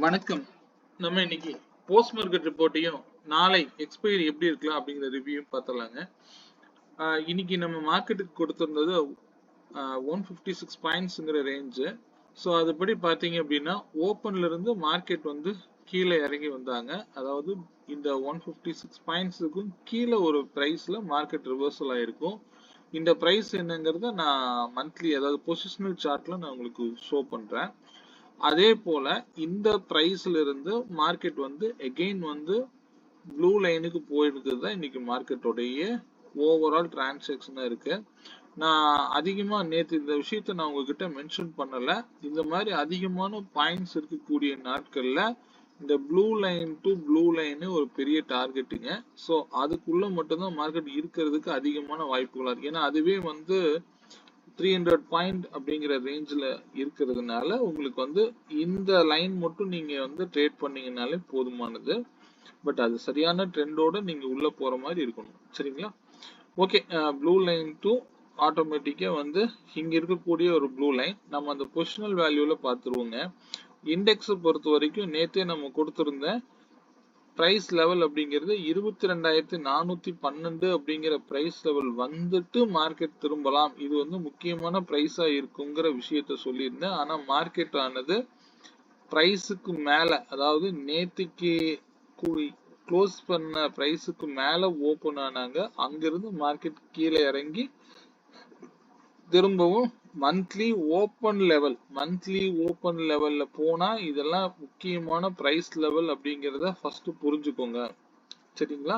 வணக்கம். நம்ம இன்னைக்கு போஸ்ட் மார்க்கெட் ரிப்போர்ட்டையும் நாளை எக்ஸ்பைரி எப்படி இருக்கலாம் அப்படிங்கிற ரிவ்யூ பார்த்துடலாங்க. இன்னைக்கு நம்ம மார்க்கெட்டுக்கு கொடுத்திருந்தது 156 பாயிண்ட்ஸ்ங்கிற ரேஞ்சு. ஸோ அதுபடி பார்த்தீங்க அப்படின்னா ஓப்பன்ல இருந்து மார்க்கெட் வந்து கீழே இறங்கி வந்தாங்க. அதாவது இந்த 156 பாயிண்ட்ஸுக்கும் கீழே ஒரு ப்ரைஸ்ல மார்க்கெட் ரிவர்சல் ஆயிருக்கும். இந்த ப்ரைஸ் என்னங்கிறத நான் மந்த்லி அதாவது பொசிஷனல் சார்ட்ல நான் உங்களுக்கு ஷோ பண்றேன். அதே போல இந்த பிரைஸ்ல இருந்து மார்க்கெட் வந்து எகெயின் வந்து ப்ளூ லைனுக்கு போயிருக்கிறது தான் இன்னைக்கு மார்க்கெட்டோடைய ஓவரால் டிரான்சாக்ஷனா இருக்கு. நான் அதிகமா நேற்று இந்த விஷயத்த நான் உங்ககிட்ட மென்ஷன் பண்ணல. இந்த மாதிரி அதிகமான பாயிண்ட்ஸ் இருக்கக்கூடிய நாட்கள்ல இந்த blue line to blue line ஒரு பெரிய டார்கெட்டுங்க. ஸோ அதுக்குள்ள மட்டும்தான் மார்க்கெட் இருக்கிறதுக்கு அதிகமான வாய்ப்புகளா இருக்கு. ஏன்னா அதுவே வந்து 300 பாயிண்ட் அப்படிங்கிற ரேஞ்சில் இருக்கிறதுனால உங்களுக்கு வந்து இந்த லைன் மட்டும் நீங்க வந்து ட்ரேட் பண்ணீங்கனாலே போதுமானது. பட் அது சரியான ட்ரெண்டோட நீங்க உள்ள போற மாதிரி இருக்கணும். சரிங்களா? ஓகே. ப்ளூ லைன் டு ஆட்டோமேட்டிக்கா வந்து இங்க இருக்கக்கூடிய ஒரு ப்ளூ லைன் நம்ம அந்த பொசிஷனல் வேல்யூல பார்த்துருவோங்க. இண்டெக்ஸை பொறுத்த வரைக்கும் நேற்றே நம்ம கொடுத்திருந்த பிரைஸ் லெவல் அப்படிங்கிறது 22,412 அப்படிங்கிற பிரைஸ் லெவல் வந்துட்டு மார்க்கெட் திரும்பலாம். இது வந்து முக்கியமான பிரைஸா இருக்குங்கிற விஷயத்த சொல்லியிருந்தேன். ஆனா மார்க்கெட் ஆனது பிரைஸுக்கு மேல, அதாவது நேத்திக்கு க்ளோஸ் பண்ண பிரைஸுக்கு மேல ஓபன் ஆனாங்க. அங்கிருந்து மார்க்கெட் கீழே இறங்கி திரும்பவும் மந்த்லி ஓப்பன் லெவல்ல போனா இதெல்லாம் முக்கியமான பிரைஸ் லெவல் அப்படிங்கிறத ஃபர்ஸ்ட் புரிஞ்சுக்கோங்க. சரிங்களா?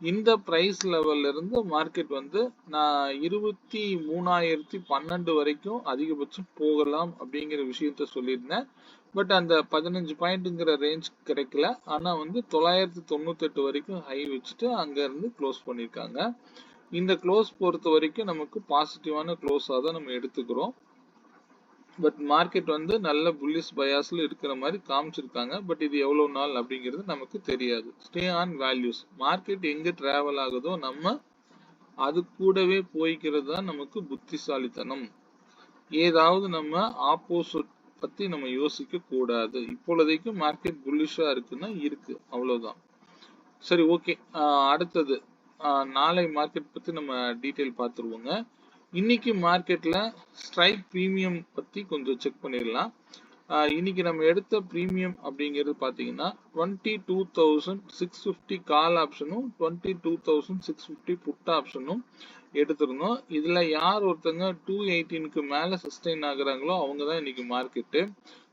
இந்த பிரைஸ் லெவல்ல இருந்து மார்க்கெட் வந்து நான் 23,012 வரைக்கும் அதிகபட்சம் போகலாம் அப்படிங்கிற விஷயத்த சொல்லியிருந்தேன். பட் அந்த 15 பாயிண்ட்ங்கிற ரேஞ்ச் கிடைக்கல. ஆனா வந்து 998 வரைக்கும் ஹை வச்சுட்டு அங்க இருந்து க்ளோஸ் பண்ணிருக்காங்க. இந்த க்ளோஸ் பொறுத்த வரைக்கும் நமக்கு பாசிட்டிவான க்ளோஸா தான் நம்ம எடுத்துக்கிறோம். பட் மார்க்கெட் வந்து நல்ல புல்லிஷ் பயாஸ்ல இருக்கிற மாதிரி காமிச்சிருக்காங்க. பட் இது எவ்வளவு நாள் அப்படிங்கிறது நமக்கு தெரியாது. Stay on values. மார்க்கெட் எங்க டிராவல் ஆகுதோ நம்ம அது கூடவே போய்க்கிறது தான் நமக்கு புத்திசாலித்தனம். ஏதாவது நம்ம ஆப்போசிட் பத்தி நம்ம யோசிக்க கூடாது. இப்பொழுதைக்கு மார்க்கெட் புல்லிஷா இருக்குன்னா இருக்கு, அவ்வளவுதான். சரி, ஓகே. அடுத்தது நாளை மார்க்கெட் பத்தி நம்ம டீட்டெயில் பார்த்துருவோங்க. இன்னைக்கு மார்க்கெட்ல ஸ்ட்ரைக் பிரீமியம் பத்தி கொஞ்சம் செக் பண்ணிடலாம். இன்னைக்கு நம்ம எடுத்த பிரீமியம் அப்படிங்கிறது பாத்தீங்கன்னா 22,650 கால் ஆப்ஷனும் 22,650 புட் ஆப்ஷனும் எடுத்திருந்தோம். இதுல யார் ஒருத்தங்க 218க்கு மேல சஸ்டெயின் ஆகுறாங்களோ அவங்க தான் இன்னைக்கு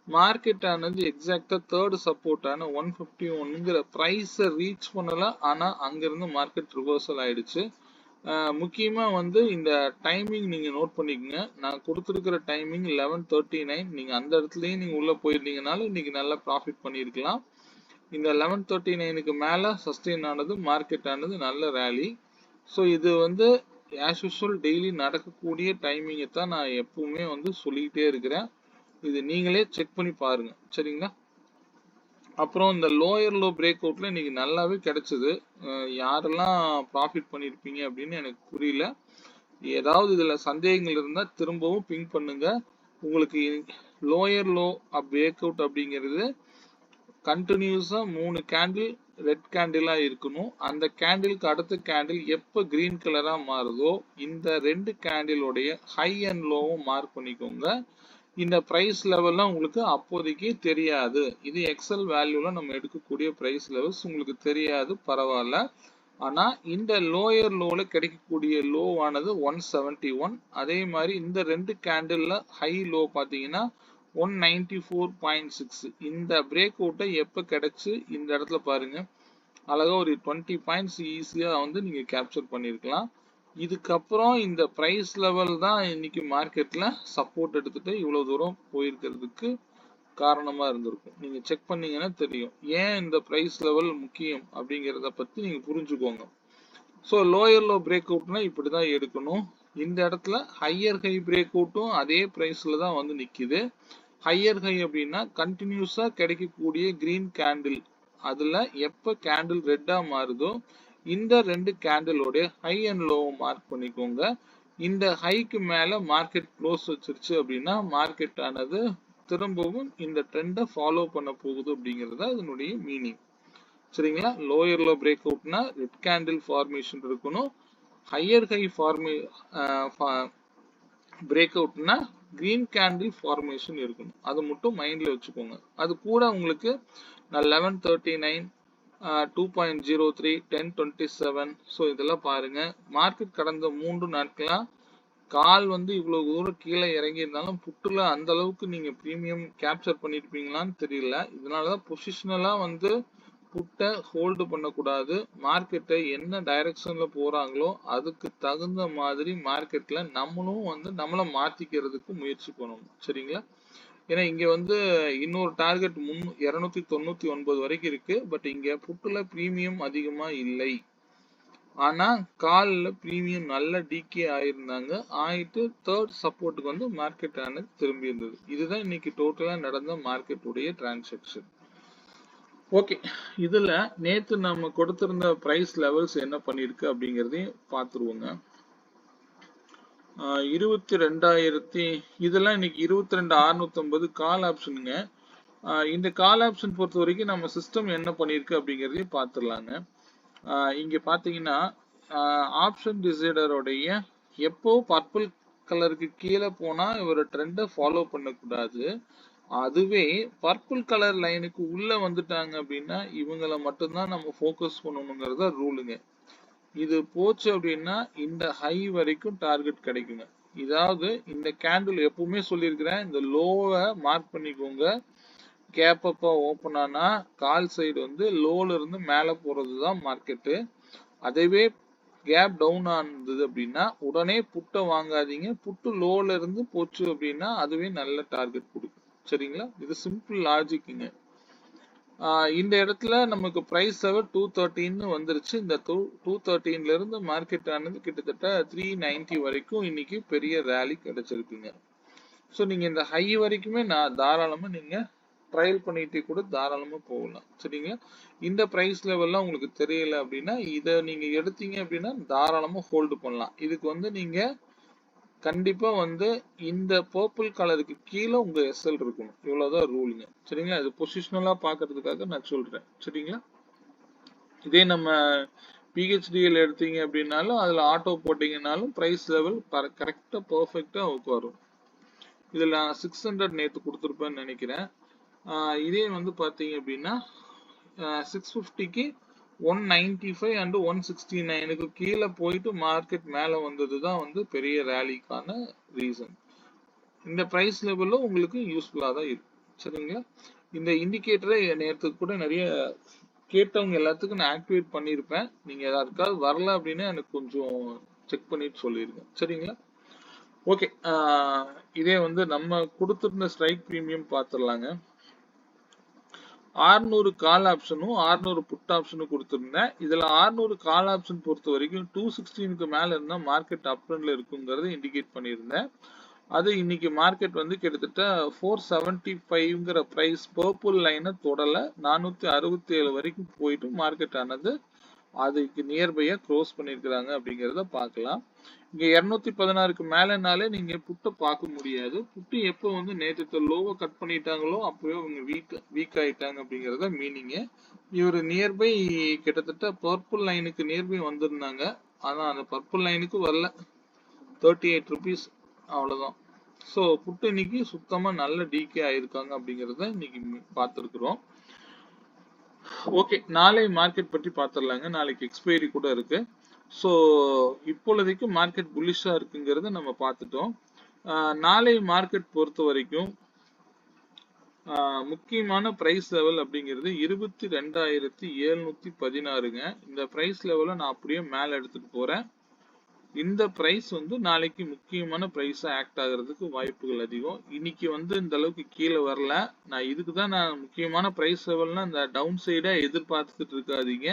மார்க்கெட் ஆனது எக்ஸாக்டா தேர்ட் சப்போர்ட்டான 151ங்கிற பிரைஸை ரீச் பண்ணல. ஆனா அங்கிருந்து மார்க்கெட் ரிவர்சல் ஆயிடுச்சு. முக்கியமா வந்து இந்த டைமிங் நீங்க நோட் பண்ணிக்கங்க. நான் கொடுத்துருக்கிற டைமிங் 11:39. நீங்க அந்த இடத்துலயும் நீங்க உள்ள போயிருந்தீங்கனாலும் இன்னைக்கு நல்லா ப்ராஃபிட் பண்ணியிருக்கலாம். இந்த 11:39க்கு மேல சஸ்டெயின் ஆனது மார்க்கெட் ஆனது நல்ல ரேலி. ஸோ இது வந்து ஆஸ் யூஷுவல் டெய்லி நடக்கக்கூடிய டைமிங்கை தான் நான் எப்பவுமே வந்து சொல்லிக்கிட்டே இருக்கிறேன். இது நீங்களே செக் பண்ணி பாருங்க. சரிங்களா? அப்புறம் இந்த லோயர் லோ பிரேக் அவுட்ல இன்னைக்கு நல்லாவே கிடைச்சது. யாரெல்லாம் ப்ராஃபிட் பண்ணியிருப்பீங்க அப்படின்னு எனக்கு புரியல. ஏதாவது இதுல சந்தேகங்கள் இருந்தா திரும்பவும் பிங் பண்ணுங்க. உங்களுக்கு லோயர் லோ பிரேக் அவுட் அப்படிங்கிறது கண்டினியூஸா 3 கேண்டில் ரெட் கேண்டிலா இருக்கணும். அந்த கேண்டிலுக்கு அடுத்த கேண்டில் எப்ப கிரீன் கலரா மாறுதோ இந்த 2 கேண்டிலோடைய ஹை அண்ட் லோவும் மார்க் பண்ணிக்கோங்க. இந்த பிரைஸ் லெவல்லாம் உங்களுக்கு அப்போதைக்கு தெரியாது. இது எக்ஸல் வேல்யூல நம்ம எடுக்கக்கூடிய பிரைஸ் லெவல்ஸ் உங்களுக்கு தெரியாது, பரவாயில்ல. ஆனா இந்த லோயர் லோல கிடைக்கக்கூடிய லோ ஆனது 171. அதே மாதிரி இந்த 2 கேண்டில்ல ஹை லோ பாத்தீங்கன்னா 194.6. இந்த பிரேக் அவுட்டை எப்ப கிடைச்சு இந்த இடத்துல பாருங்க, அழகா ஒரு 20 பாயிண்ட்ஸ் ஈஸியா வந்து நீங்க கேப்சர் பண்ணிருக்கலாம். இதுக்கப்புறம் இந்த பிரைஸ் லெவல் தான் இன்னைக்கு மார்க்கெட்ல சப்போர்ட் எடுத்துட்டு இவ்வளவு தூரம் போயிருக்கிறதுக்கு காரணமா இருந்திருக்கும். நீங்க செக் பண்ணீங்கன்னா தெரியும் ஏன் இந்த பிரைஸ் லெவல் முக்கியம் அப்படிங்கிறத பத்தி நீங்க புரிஞ்சுக்கோங்க. ஸோ லோயர் லோ பிரேக் அவுட்னா இப்படிதான் எடுக்கணும். இந்த இடத்துல ஹையர் ஹை பிரேக் அவுட்டும் அதே பிரைஸ்ல தான் வந்து நிக்குது. ஹையர் ஹை அப்படின்னா கண்டினியூஸா கிடைக்கக்கூடிய கிரீன் கேண்டில், அதுல எப்ப கேண்டில் ரெட்டா மாறுதோ இந்த 2 கேண்டிலோட ஹை அண்ட் லோவை மார்க் பண்ணிக்கோங்க. இந்த ஹைக்கு மேல மார்க்கெட் க்ளோஸ் வச்சிருச்சு அப்படின்னா மார்க்கெட் ஆனது திரும்பவும் இந்த ட்ரெண்டை ஃபாலோ பண்ண போகுது அப்படிங்கிறது அதனுடைய மீனிங். சரிங்களா? லோயர்ல பிரேக் அவுட்னா ரெட் கேண்டில் ஃபார்மேஷன் இருக்கணும். ஹையர் ஹை பிரேக் அவுட்னா கிரீன் கேண்டில் ஃபார்மேஷன் இருக்கணும். அது மட்டும் மைண்ட்ல வச்சுக்கோங்க. அது கூட உங்களுக்கு நான் 1139 2.03 1027 ஸோ இதெல்லாம் பாருங்க. மார்க்கெட் கடந்த 3 நாட்களா கால் வந்து இவ்வளவு தூரம் கீழே இறங்கி இருந்தாலும் புட்டுல அந்த அளவுக்கு நீங்க பிரீமியம் கேப்சர் பண்ணிருப்பீங்களான்னு தெரியல. இதனாலதான் பொசிஷனலா வந்து புட்டை ஹோல்டு பண்ணக்கூடாது. மார்க்கெட்டை என்ன டைரக்ஷன்ல போறாங்களோ அதுக்கு தகுந்த மாதிரி மார்க்கெட்ல நம்மளும் வந்து நம்மளை மாத்திக்கிறதுக்கு முயற்சி பண்ணணும். சரிங்களா? ஏன்னா இங்க வந்து இன்னொரு டார்கெட் 299 வரைக்கும் இருக்கு. பட் இங்க புட்டுல பிரீமியம் அதிகமா இல்லை. ஆனா கால்ல பிரீமியம் நல்ல டிகே ஆயிருந்தாங்க. ஆயிட்டு தேர்ட் சப்போர்ட்டுக்கு வந்து மார்க்கெட் ஆனது திரும்பி இருந்தது. இதுதான் இன்னைக்கு டோட்டலா நடந்த மார்க்கெட்டுடைய டிரான்சாக்ஷன். ஓகே, இதுல நேத்து நம்ம கொடுத்திருந்த பிரைஸ் லெவல்ஸ் என்ன பண்ணிருக்கு அப்படிங்கறதையும் பார்த்துருவோங்க. 22,000 இதெல்லாம் இன்னைக்கு 22,650 கால் ஆப்ஷனுங்க. இந்த கால் ஆப்ஷன் பொறுத்த வரைக்கும் நம்ம சிஸ்டம் என்ன பண்ணிருக்கு அப்படிங்கறதையும் பார்த்துடலாங்க. இங்க பாத்தீங்கன்னா ஆப்ஷன் டிசைடருடைய எப்போ பர்பிள் கலருக்கு கீழே போனா இவர ட்ரெண்டை ஃபாலோ பண்ணக்கூடாது. அதுவே பர்பிள் கலர் லைனுக்கு உள்ள வந்துட்டாங்க அப்படின்னா இவங்களை மட்டும்தான் நம்ம ஃபோக்கஸ் பண்ணணுங்கிறத ரூலுங்க. இது போச்சு அப்படின்னா இந்த ஹை வரைக்கும் டார்கெட் கிடைக்குங்க. இதாவது இந்த கேண்டில் எப்பவுமே சொல்லியிருக்கிறேன், இந்த லோவை மார்க் பண்ணிக்கோங்க. கேப் அப்பா ஓப்பன் ஆனா கால் சைடு வந்து லோல இருந்து மேல போறதுதான் மார்க்கெட்டு. அதுவே கேப் டவுன் ஆனது அப்படின்னா உடனே புட்டை வாங்காதீங்க. புட்டு லோல இருந்து போச்சு அப்படின்னா அதுவே நல்ல டார்கெட் கொடுக்கும். சரிங்களா? இது சிம்பிள் லாஜிக்குங்க. இந்த இடத்துல நமக்கு பிரைஸ் லெவல் 213 வந்துருச்சு. இந்த 213ல இருந்து மார்க்கெட் ஆனது கிட்டத்தட்ட 390 வரைக்கும் இன்னைக்கு பெரிய ரேலி கிடைச்சிருக்குங்க. ஸோ நீங்க இந்த ஹை வரைக்குமே நான் தாராளமா நீங்க ட்ரையல் பண்ணிட்டு கூட தாராளமா போகலாம். சரிங்களா? இந்த பிரைஸ் லெவல்லாம் உங்களுக்கு தெரியல அப்படின்னா இதை நீங்க எடுத்தீங்க அப்படின்னா தாராளமா ஹோல்டு பண்ணலாம். இதுக்கு வந்து நீங்க கண்டிப்பா வந்து இந்த பர்பிள் கலருக்கு கீழே உங்க எஸ்எல் இருக்கணும். இவ்வளவுதான் ரூலுங்க. சரிங்களா? இது பொசிஷனலா பாக்குறதுக்காக நான் சொல்றேன். சரிங்களா? இதே நம்ம பிஹெச்டிஎல் எடுத்தீங்க அப்படின்னாலும் அதுல ஆட்டோ போட்டீங்கன்னாலும் பிரைஸ் லெவல் கரெக்டா பர்ஃபெக்டா வரும். இதுல நான் 600 நேத்து கொடுத்துருப்பேன்னு நினைக்கிறேன். இதே வந்து பாத்தீங்க அப்படின்னா 650க்கு 195 அண்ட் 169க்கு கீழே போயிட்டு மார்க்கெட் மேல வந்ததுதான் வந்து பெரிய ரேலிக்கான ரீசன். இந்த பிரைஸ் லெவலும் உங்களுக்கு யூஸ்ஃபுல்லா தான் இருக்கும். சரிங்களா? இந்த இண்டிகேட்டரை நேற்று கூட நிறைய கேட்டவங்க எல்லாத்துக்கும் நான் ஆக்டிவேட் பண்ணியிருப்பேன். நீங்க யாருக்காவது வரல அப்படின்னு எனக்கு கொஞ்சம் செக் பண்ணிட்டு சொல்லிருங்க. சரிங்களா? ஓகே, இதே வந்து நம்ம கொடுத்திருந்த ஸ்ட்ரைக் பிரீமியம் பார்த்துடலாங்க. 600 கால் ஆப்ஷனும் 600 புட் ஆப்ஷனும் கொடுத்திருந்தேன். இதுல 600 கால் ஆப்ஷன் பொறுத்த வரைக்கும் 216க்கு மேல இருந்தா மார்க்கெட் அப் ட்ரெண்ட்ல இருக்குங்கிறத இண்டிகேட் பண்ணியிருந்தேன். அது இன்னைக்கு மார்க்கெட் வந்து கிட்டத்தட்ட 475ங்கிற பிரைஸ் பர்பிள் லைனை தொடல 467 வரைக்கும் போயிட்டு மார்க்கெட் ஆனது அதுக்கு நியர்பையா க்ளோஸ் பண்ணிருக்கிறாங்க அப்படிங்கிறத பார்க்கலாம். இங்க 216க்கு மேலனாலே நீங்க புட்டை பார்க்க முடியாது. புட்டு எப்போ வந்து நேற்று லோவை கட் பண்ணிட்டாங்களோ அப்பவே அவங்க வீக் ஆயிட்டாங்க அப்படிங்கறத மீனிங். இவர் நியர்பை கிட்டத்தட்ட பர்பிள் லைனுக்கு நியர்பை வந்திருந்தாங்க. ஆனா அந்த பர்பிள் லைனுக்கு வரல. 38 rupees அவ்வளவுதான். ஸோ புட்டு இன்னைக்கு சுத்தமா நல்ல டிகே ஆயிருக்காங்க அப்படிங்கறத இன்னைக்கு பார்த்திருக்கிறோம். ஓகே, நாளை மார்க்கெட் பற்றி பார்த்துடலாங்க. நாளைக்கு எக்ஸ்பைரி கூட இருக்கு. ஸோ இப்பொழுதைக்கு மார்க்கெட் புல்லிஷா இருக்குங்கிறத நம்ம பார்த்துட்டோம். நாளை மார்க்கெட் பொறுத்த வரைக்கும் முக்கியமான பிரைஸ் லெவல் அப்படிங்கிறது 22,716ங்க. இந்த பிரைஸ் லெவலை நான் அப்படியே மேல எடுத்துட்டு போறேன். இந்த பிரைஸ் வந்து நாளைக்கு முக்கியமான பிரைஸா ஆக்ட் ஆகிறதுக்கு வாய்ப்புகள் அதிகம். இன்னைக்கு வந்து இந்த அளவுக்கு கீழே வரல. நான் இதுக்கு தான் நான் முக்கியமான பிரைஸ் லெவல்னா இந்த டவுன் சைடா எதிர்பார்த்துட்டு இருக்காதீங்க.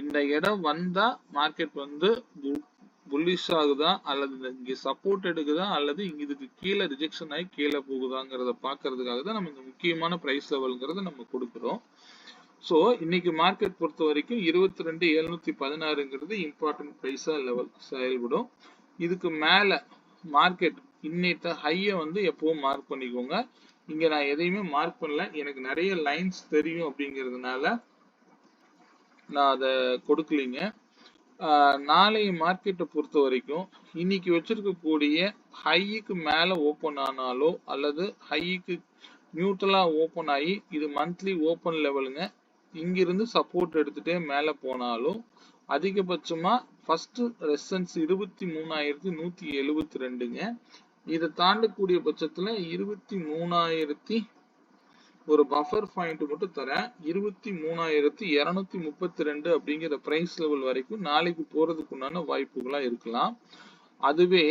இந்த இடம் வந்தா மார்க்கெட் வந்து புல்லிஷ் ஆகுதா அல்லது இங்க சப்போர்ட் எடுக்குதா அல்லது இங்க இதுக்கு கீழே ரிஜெக்ஷன் ஆகி கீழே போகுதாங்கிறத பாக்குறதுக்காக தான் நம்ம இந்த முக்கியமான பிரைஸ் லெவல்ங்கிறத நம்ம கொடுக்குறோம். ஸோ இன்னைக்கு மார்க்கெட் பொறுத்த வரைக்கும் 22,716ங்கிறது இம்பார்ட்டன்ட் பிரைஸா லெவல் செயல்படும். இதுக்கு மேல மார்க்கெட் இன்னைக்கு ஹையை வந்து எப்பவும் மார்க் பண்ணிக்கோங்க. இங்க நான் எதையுமே மார்க் பண்ணல, எனக்கு நிறைய லைன்ஸ் தெரியும் அப்படிங்கிறதுனால நான் அதை கொடுக்கலீங்க. நாளைய மார்க்கெட்டை பொறுத்த வரைக்கும் இன்னைக்கு வச்சிருக்கக்கூடிய ஹைக்கு மேல ஓப்பன் ஆனாலோ அல்லது ஹைக்கு நியூட்ரலா ஓப்பன் ஆகி இது மந்த்லி ஓப்பன் லெவலுங்க, இங்கிருந்து சப்போர்ட் எடுத்துட்டே மேல போனாலும் அதிகபட்சமா ஃபர்ஸ்ட் ரெசன்ஸ் 23,172ங்க. இதை தாண்டக்கூடிய பட்சத்துல 23,000 ஒரு பஃபர் பாயிண்ட் மட்டும் தரேன். 23,232 அப்படிங்கிற பிரைஸ் லெவல் வரைக்கும் நாளைக்கு போறதுக்கு உண்டான வாய்ப்புகளா இருக்கலாம். அதுவே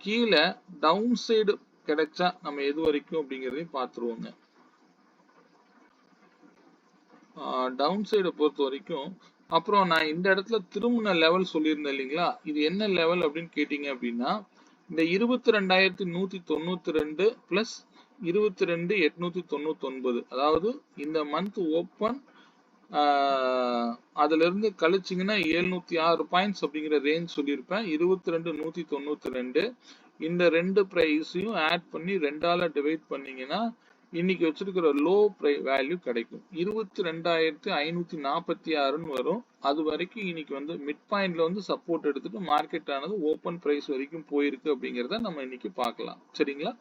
கீழே டவுன் சைடு கிடைச்சா நம்ம எது வரைக்கும் அப்படிங்கிறதையும் பார்த்துருவோங்க. டவுன் சைடை பொறுத்த வரைக்கும் அப்புறம் நான் இந்த இடத்துல திரும்பின லெவல் சொல்லியிருந்தேன் இல்லைங்களா, இது என்ன லெவல் அப்படின்னு கேட்டீங்க அப்படின்னா இந்த 22,192 பிளஸ் 22,899, அதாவது இந்த மந்த் ஓப்பன் அதுல இருந்து கழிச்சிங்கன்னா 706 பாயிண்ட்ஸ் அப்படிங்கிற ரேஞ்ச் சொல்லியிருப்பேன். 22,192 இந்த ரெண்டு பிரைஸையும் ஆட் பண்ணி 2ஆல டிவைட் பண்ணீங்கன்னா இன்னைக்கு வச்சிருக்கிற லோ வேல்யூ கிடைக்கும். 22,546 வரும். அது வரைக்கும் இன்னைக்கு வந்து மிட் பாயிண்ட்ல வந்து சப்போர்ட் எடுத்துட்டு மார்க்கெட் ஆனது ஓப்பன் பிரைஸ் வரைக்கும் போயிருக்கு அப்படிங்கிறத நம்ம இன்னைக்கு பார்க்கலாம். சரிங்களா?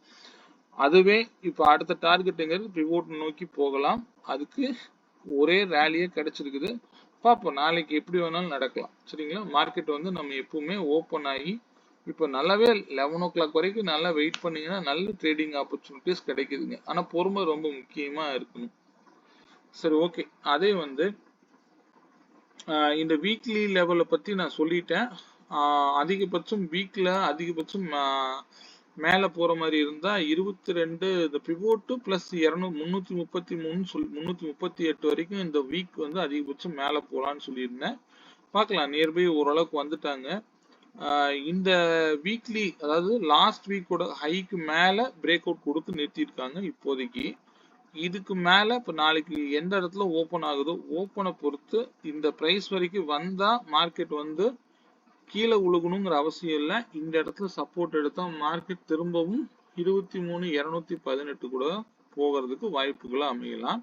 அதுவே இப்ப அடுத்த டார்கெட்டுங்கிறது பிவோட் நோக்கி போகலாம். அதுக்கு ஒரே ரேலியே கிடைச்சிருக்குது. பார்ப்போம் நாளைக்கு எப்படி வேணாலும் நடக்கலாம். சரிங்களா? மார்க்கெட் வந்து நம்ம எப்பவுமே ஓப்பன் ஆகி இப்போ நல்லாவே 11 o'clock வரைக்கும் நல்லா வெயிட் பண்ணீங்கன்னா நல்ல ட்ரேடிங் ஆப்பர்ச்சுனிட்டிஸ் கிடைக்குதுங்க. ஆனா பொறுமை ரொம்ப முக்கியமா இருக்கணும். சரி, ஓகே. அதே வந்து இந்த வீக்லி லெவலை பத்தி நான் சொல்லிட்டேன். அதிகபட்சம் வீக்ல அதிகபட்சம் மேல போற மாதிரி இருந்தா 22 இந்த பிவோட் பிளஸ் 338 வரைக்கும் இந்த வீக் வந்து அதிகபட்சம் மேல போலான்னு சொல்லியிருந்தேன். பார்க்கலாம், நியர்பை ஓரளவுக்கு வந்துட்டாங்க. இந்த வீக்லி அதாவது லாஸ்ட் வீக்கோட ஹைக்கு மேல பிரேக் அவுட் கொடுத்து நிறுத்திருக்காங்க இப்போதைக்கு. இதுக்கு மேல இப்ப நாளைக்கு எந்த இடத்துல ஓபன் ஆகுதோ ஓப்பனை பொறுத்து இந்த பிரைஸ் வரைக்கும் வந்தா மார்க்கெட் வந்து கீழே உழுகணுங்கிற அவசியம் இல்லை. இந்த இடத்துல சப்போர்ட் எடுத்தா மார்க்கெட் திரும்பவும் 23,218 கூட போகிறதுக்கு வாய்ப்புகளை அமையலாம்.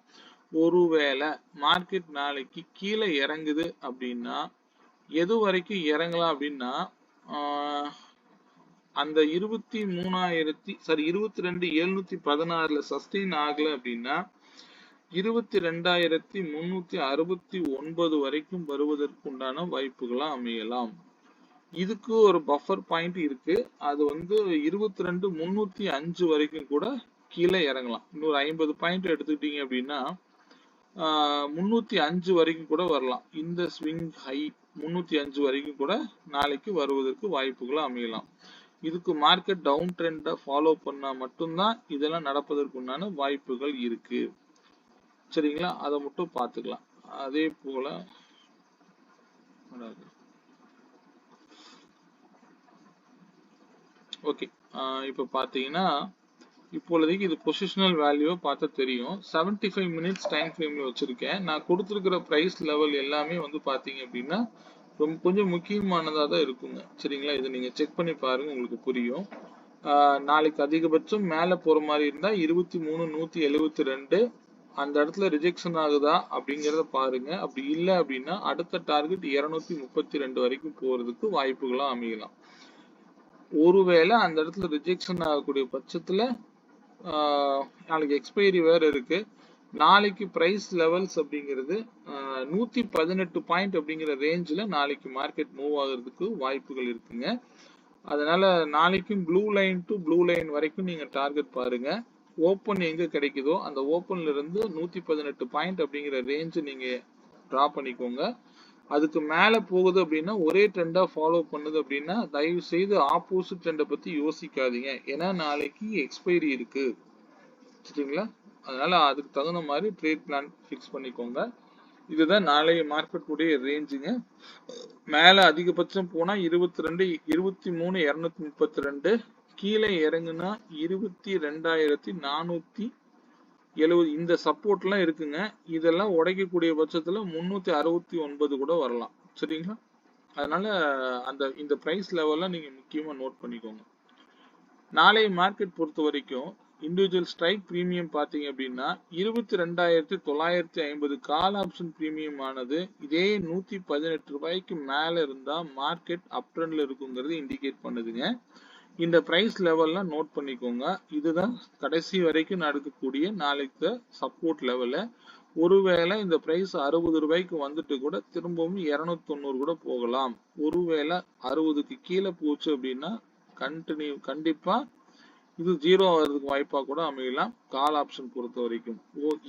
ஒருவேளை மார்க்கெட் நாளைக்கு கீழே இறங்குது அப்படின்னா எது வரைக்கும் இறங்கலாம் அப்படின்னா அந்த 22,716 சஸ்டெயின் ஆகல அப்படின்னா 22,369 வரைக்கும் வருவதற்கு உண்டான வாய்ப்புகளா அமையலாம். இதுக்கு ஒரு பஃபர் பாயிண்ட் இருக்கு. அது வந்து 22,305 வரைக்கும் கூட கீழே இறங்கலாம். இன்னொரு 50 பாயிண்ட் எடுத்துக்கிட்டீங்க அப்படின்னா 305 வரைக்கும் கூட வரலாம். இந்த ஸ்விங் ஹை 305 வரைக்கும் கூட நாளைக்கு வருவதற்கு வாய்ப்புகள் அமையலாம். இதுக்கு மார்க்கெட் டவுன் ட்ரெண்டை ஃபாலோ பண்ணா மட்டும்தான் இதெல்லாம் நடப்பதற்கு உண்டான வாய்ப்புகள் இருக்கு. சரிங்களா? அதை மட்டும் பார்த்துக்கலாம். அதே போல ஓகே, இப்ப பாத்தீங்கன்னா இப்பொழுதைக்கு இது பொசிஷனல் வேல்யூவை பார்த்தா தெரியும். 75 மினிட்ஸ் டைம் ஃப்ரேம்ல வச்சிருக்கேன். நான் கொடுத்துருக்கிற பிரைஸ் லெவல் எல்லாமே வந்து பாத்தீங்க அப்படின்னா கொஞ்சம் முக்கியமானதா தான் இருக்குங்க. சரிங்களா? இதை நீங்க செக் பண்ணி பாருங்க, உங்களுக்கு புரியும். நாளைக்கு அதிகபட்சம் மேல போற மாதிரி இருந்தா 23,172 அந்த இடத்துல ரிஜெக்ஷன் ஆகுதா அப்படிங்கறத பாருங்க. அப்படி இல்லை அப்படின்னா அடுத்த டார்கெட் 232 வரைக்கும் போறதுக்கு வாய்ப்புகளா அமையலாம். ஒருவேளை அந்த இடத்துல ரிஜெக்ஷன் ஆகக்கூடிய பட்சத்துல நாளைக்கு எக்ஸ்பைரி வேற இருக்கு. நாளைக்கு பிரைஸ் லெவல்ஸ் அப்படிங்கிறது 118 பாயிண்ட் அப்படிங்கிற ரேஞ்சில் நாளைக்கு மார்க்கெட் மூவ் ஆகுறதுக்கு வாய்ப்புகள் இருக்குங்க. அதனால நாளைக்கும் blue line to blue line வரைக்கும் நீங்க டார்கெட் பாருங்க. ஓப்பன் எங்க கிடைக்குதோ அந்த ஓப்பன்ல இருந்து 118 பாயிண்ட் அப்படிங்கிற ரேஞ்ச் நீங்க டிரா பண்ணிக்கோங்க. அதுக்கு மேல போகுது அப்படின்னா ஒரே ட்ரெண்டா ஃபாலோ பண்ணுது அப்படின்னா தயவு செய்து ஆப்போசிட் ட்ரெண்டை பத்தி யோசிக்காதீங்க. ஏன்னா நாளைக்கு எக்ஸ்பைரி இருக்கு. சரிங்களா? அதனால அதுக்கு தகுந்த மாதிரி ட்ரேட் பிளான் ஃபிக்ஸ் பண்ணிக்கோங்க. இதுதான் நாளைய மார்க்கெட் உடைய ரேஞ்சுங்க. மேல அதிகபட்சம் போனா 23,232, கீழே இறங்குனா 22,470. இந்த சப்போர்ட் எல்லாம் இருக்குங்க. இதெல்லாம் உடைக்கக்கூடிய பட்சத்துல 369 கூட வரலாம். சரிங்களா? அதனால இந்த பிரைஸ் லெவல்ல நீங்க முக்கியமா நோட் பண்ணிக்கோங்க. நாளைய மார்க்கெட் பொறுத்த வரைக்கும் இண்டிவிஜுவல் ஸ்ட்ரைக் பிரீமியம் பாத்தீங்க அப்படின்னா 22,950 கால் ஆப்ஷன் பிரீமியம் ஆனது இதே 118 ரூபாய்க்கு மேல இருந்தா மார்க்கெட் அப் ட்ரெண்ட்ல இருக்குங்கிறது இண்டிகேட் பண்ணுதுங்க. இந்த பிரைஸ் லெவல்லாம் நோட் பண்ணிக்கோங்க. இதுதான் கடைசி வரைக்கும் நடக்கக்கூடிய நாளைக்கு சப்போர்ட் லெவலு. ஒருவேளை இந்த பிரைஸ் 60 ரூபாய்க்கு வந்துட்டு கூட திரும்பவும் 290 கூட போகலாம். ஒருவேளை 60க்கு கீழே போச்சு அப்படின்னா கண்டிப்பா இது 0 ஆகிறதுக்கு வாய்ப்பா கூட அமையலாம் கால் ஆப்ஷன் பொறுத்த வரைக்கும்.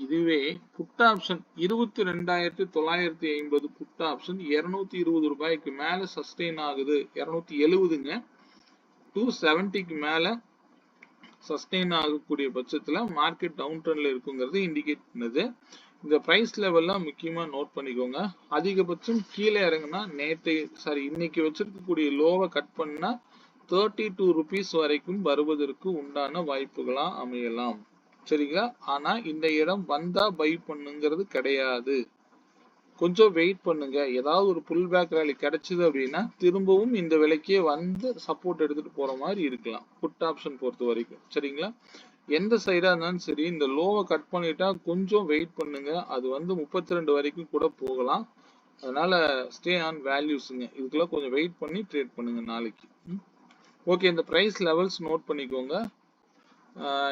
இதுவே புட் ஆப்ஷன் 22,950 புட் ஆப்ஷன் 220 ரூபாய்க்கு மேல சஸ்டெயின் ஆகுது. 270ங்க 270க்கு மேல சஸ்டெயின் ஆகக்கூடிய பட்சத்துல மார்க்கெட் டவுன் ட்ரெண்ட்ல இருக்குங்கிறது இண்டிகேட் பண்ணுது. இந்த பிரைஸ் லெவல்லாம் முக்கியமா நோட் பண்ணிக்கோங்க. அதிகபட்சம் கீழே இறங்குனா இன்னைக்கு வச்சிருக்கக்கூடிய லோவை கட் பண்ணா 32 rupees வரைக்கும் வருவதற்கு உண்டான வாய்ப்புகளா அமையலாம். சரிங்களா? ஆனா இந்த இடம் வந்தா பை பண்ணுங்கிறது கிடையாது. கொஞ்சம் வெயிட் பண்ணுங்க. ஏதாவது ஒரு புல் பேக் ரேலி கிடைச்சது அப்படின்னா திரும்பவும் இந்த விலைக்கே வந்து சப்போர்ட் எடுத்துட்டு போற மாதிரி இருக்கலாம் புட் ஆப்ஷன் பொறுத்த வரைக்கும். சரிங்களா? எந்த சைடா இருந்தாலும் சரி இந்த லோவை கட் பண்ணிட்டா கொஞ்சம் வெயிட் பண்ணுங்க. அது வந்து 32 வரைக்கும் கூட போகலாம். அதனால ஸ்டே ஆன் வேல்யூஸ்ங்க. இதுக்கெல்லாம் கொஞ்சம் வெயிட் பண்ணி ட்ரேட் பண்ணுங்க நாளைக்கு. ஓகே, இந்த பிரைஸ் லெவல்ஸ் நோட் பண்ணிக்கோங்க.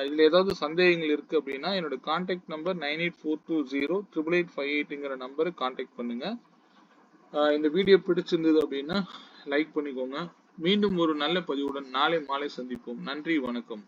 இதுல ஏதாவது சந்தேகங்கள் இருக்கு அப்படின்னா என்னோட கான்டாக்ட் நம்பர் 9842088858ங்கிற நம்பருக்கு கான்டாக்ட் பண்ணுங்க. இந்த வீடியோ பிடிச்சிருந்தது அப்படின்னா லைக் பண்ணிக்கோங்க. மீண்டும் ஒரு நல்ல பதிவுடன் நாளை மாலை சந்திப்போம். நன்றி, வணக்கம்.